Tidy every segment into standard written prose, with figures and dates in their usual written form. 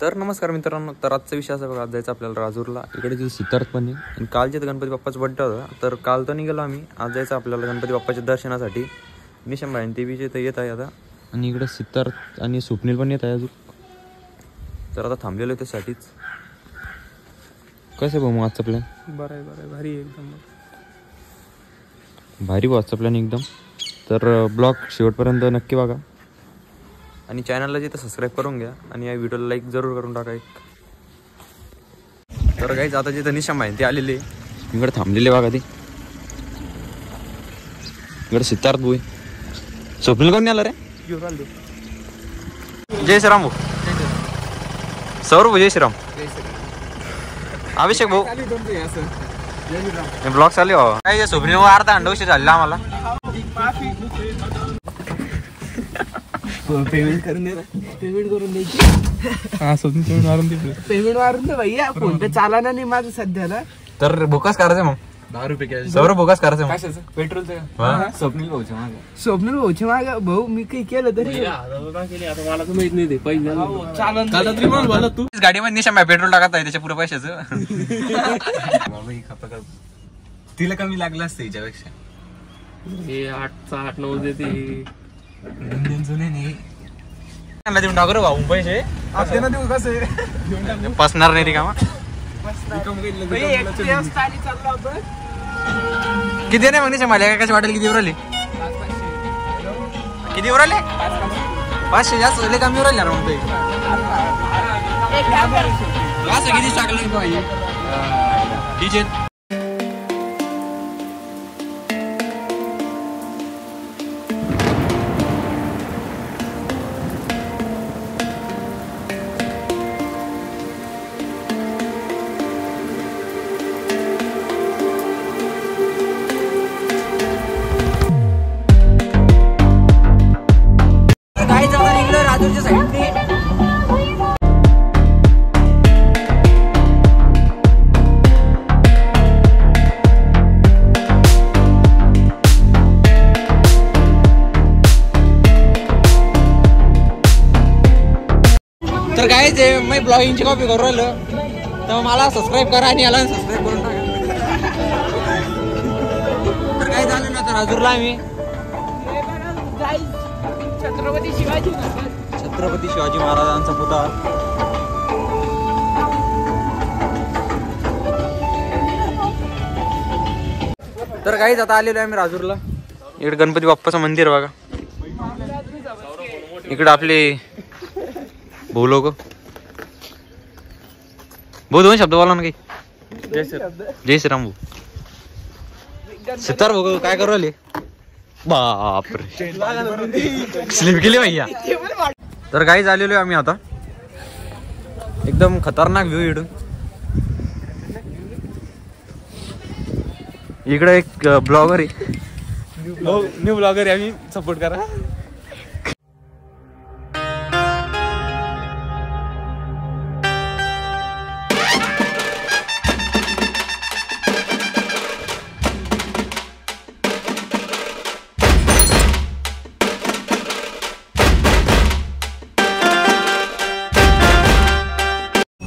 तर नमस्कार मित्रांनो, तर आजचा विषय असा बघा, आज जायचं आपल्याला राजूरला. इकडे जो सिद्धार्थ पण आहे आणि कालचे गणपती बाप्पाचा बड्डे होता, तर काल तर निघालो आम्ही. आज जायचं आपल्याला गणपती बाप्पाच्या दर्शनासाठी. निशंबाई आणि ते तर येत आहे आता, आणि इकडे सिद्धार्थ आणि स्वप्नील पण येत आहे अजून. तर आता थांबलेलो आहे त्यासाठीच. कसं भाऊ मग आजचा प्लॅन? बरं आहे भारी एकदम भारी भाऊ आजचा प्लॅन एकदम. तर ब्लॉग शेवटपर्यंत नक्की बघा आणि चॅनलला जिथं सबस्क्राईब करून घ्या आणि या व्हिडिओला लाईक जरूर करून टाका एक. तर काहीच आता जिथं निशाम आहे ते आलेले इकडे थांबलेले बघा. ते इकडे सिद्धार्थ भाऊ, स्वप्नील कोण आला रे? जय श्रीराम भाऊ. सौरभ भाऊ जय श्रीराम. अभिषेक भाऊ ब्लॉग चालले हो काय? स्वप्नील भाऊ अर्धा अंडवशी झालेला आम्हाला. पेमेंट करून दे ना, पेमेंट करून द्यायची. हा स्वप्न पेमेंट मारून दे भैया. फोन पे चालना नाही माझं सध्याला. तर बोकास करायचं मग 10 रुपये कॅश. सौरभ बोकास करायचं मग. पेट्रोलचं स्वप्नील भाऊच्या माग भाऊ मी काही केलं तरी मला तर माहित नाही ते पैसे तू गाडीमध्ये निशाम पेट्रोल टाकत आहे त्याच्या पुऱ्या पैशाचं. तिला कमी लागलं असतं हिच्यापेक्षा. हे 8-9 देते देऊन टाकर भाऊ पैसे. पसणार नाही रे का? किती नाही मग मला कशी वाटेल? किती उरले? किती उरले? 500 जास्त झाले, कमी उरले ना मग. असं किती टाकलं पाहिजे डीजे. राजूरच्या साईडने तर काय ते मी ब्लॉगिंगची कॉपी करू राहिलो, तर मला सबस्क्राईब करा आणि याला सबस्क्राईब करून टाका. तर काय झालं ना, तर राजूरला आम्ही छत्रपती शिवाजी महाराजांचा पुतळा. तर काहीच आता आलेलो आहे आम्ही राजूरला. इकडे गणपती बाप्पाचं मंदिर बघा. इकडे आपले भाऊ लोक. भाऊ दोन शब्द बोला ना काही. जय श्रीराम भाऊ. सितार भाऊ काय करू राहिले? बापरे स्लिप गेली भैया. तर काही झालेलो आहे आम्ही आता. एकदम खतरनाक व्ह्यू इकडून. इकडे एक ब्लॉगर आहे, न्यू ब्लॉगर आहे आम्ही, सपोर्ट करा.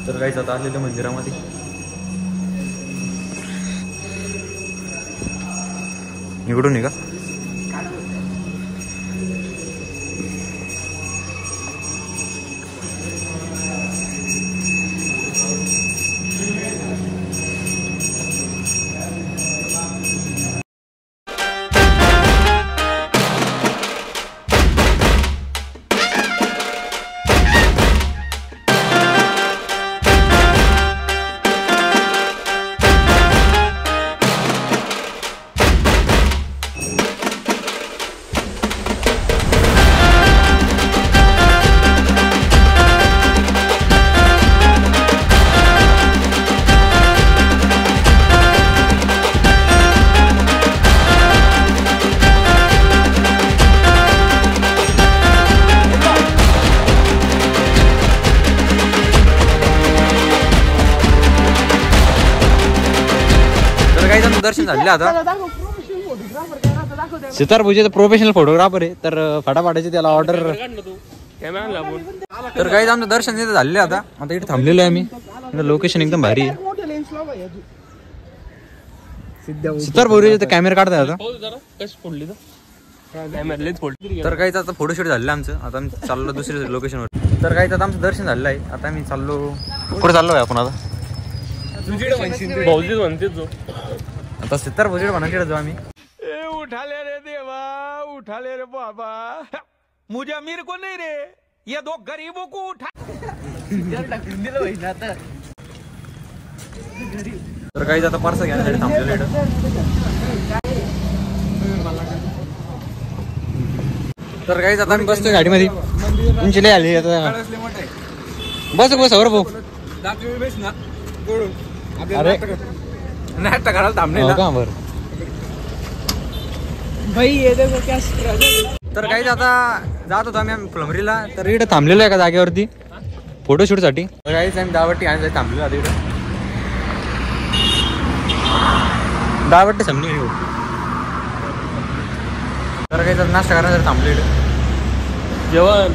तर काहीच आता आलेलं मंदिरामध्ये. इकडून आहे का? दर्शन झाले आता. सितार भुजे प्रोफेशनल फोटोग्राफर आहे, तर फटाफटाची त्याला ऑर्डर तर काही आमचं दर्शन तिथं झाले आता इथे थांबलेलो आहे आम्ही. लोकेशन एकदम भारी आहे. सितार भोवरी कॅमेरा काढताय आता. तर काहीच आता फोटोशूट झालं आमचं. आता आम्ही चाललो दुसऱ्या लोकेशनवर. तर काहीच आता आमचं दर्शन झालेलं आहे. आता आम्ही चाललो कुठे चाललो आहे आपण आता सितार भोवरी म्हणायचे जाऊ आम्ही. उठाले रे देवा, उठाले रे बाबा, मुझे अमीर को नहीं रे, ये दो गरीबों को उठा. तर काही आता पार्सल घ्यायसाठी थांबलेलं इकडं. तर काही आता आम्ही बसतोय गाडीमध्ये. तुमची लय आली आता. बस बस वर भाऊ. अरे नाटक करायला थांबले का बरं. भाई ये देखो क्या तर काहीच आता जात होतो आम्ही फ्लमरीला. तर इकडे थांबलेलो आहे का जागेवरती फोटोशूट साठी. तर काहीच आम्ही दावटी आणायला थांबलेलो आता इकडे. दावटी समजून घेऊ. तर काहीच नाश्ता करण्यासाठी थांबलो इकडे. जेवण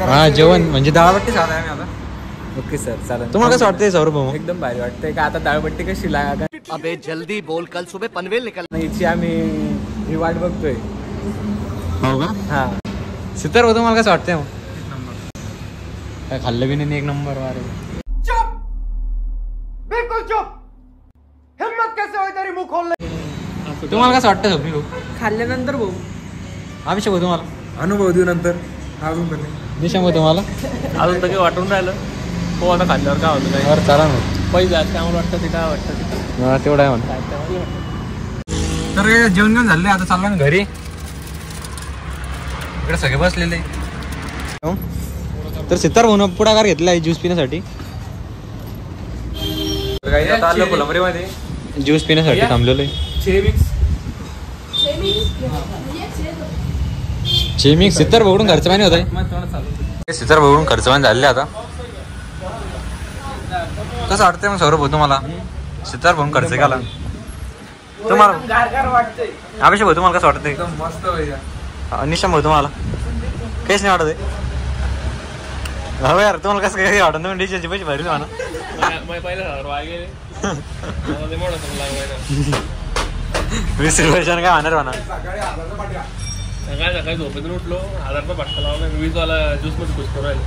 हा जेवण म्हणजे दाळबट्टी साधा आहे आम्ही आता. ओके सर चालेल. तुम्हाला कसं वाटतंय सौरभ भाऊ. एकदम भारी वाटतंय का. आता दाळबट्टी कशी लागा. अबे जल्दी बोल, कल सुबह पनवेल निकलना. याची आम्ही ही वाट बघतोय. हो का. हा सितार भाऊ तुम्हाला कसं वाटतंय मग. काय खाल्लं बी नाही एक नंबर. अरे बिल्कुल चुप. हिम्मत कैसे होई तेरी मुंह खोलने. तुम्हाला कसं वाटतं स्वप्नी भाऊ. खाल्ल्यानंतर भाऊ आम्ही भाऊ तुम्हाला अनुभव देऊ नंतर अजून पण निशा भाऊ तुम्हाला अजून तर काही वाटून राहिलं. हो आता खाल्ल्यावर काय होतं काय बरं चला मग. पहिलं त्यामुळे वाटतं ते काय वाटतं ते हा तेवढं आहे म्हणा. तर जेवण घेऊन झाले आता चाललो ना घरी. इकडे सगळे बसलेले. तर सितार भाऊ पुढाकार घेतला आहे ज्यूस पिण्यासाठी. आता आलो कोल्हापुरीमध्ये ज्यूस पिण्यासाठी थांबलेलो आहे. चेमिक्स सितार भाऊकडून खर्च पाणी होत आहे. सितार भाऊकडून खर्च पाणी झालेले आता. कसं वाटतंय मग सौरभ भाऊ तुम्हाला. सितार भाऊन खर्च केला तुम्हाला. अभिषेक भाऊ तुम्हाला कसं वाटतंय. मस्त निशा भाऊ तुम्हाला काहीच नाही वाटत आहे. हो यार तुम्हाला कसं काही वाटत तुम्ही डिशचे पैसे भरले म्हणा. ₹20 काय म्हणणार म्हणा. सकाळी झोपेतून उठलो 1000 रुपये भटका लावला. 20 वाला ज्यूस मध्ये घुसतो राहिलो.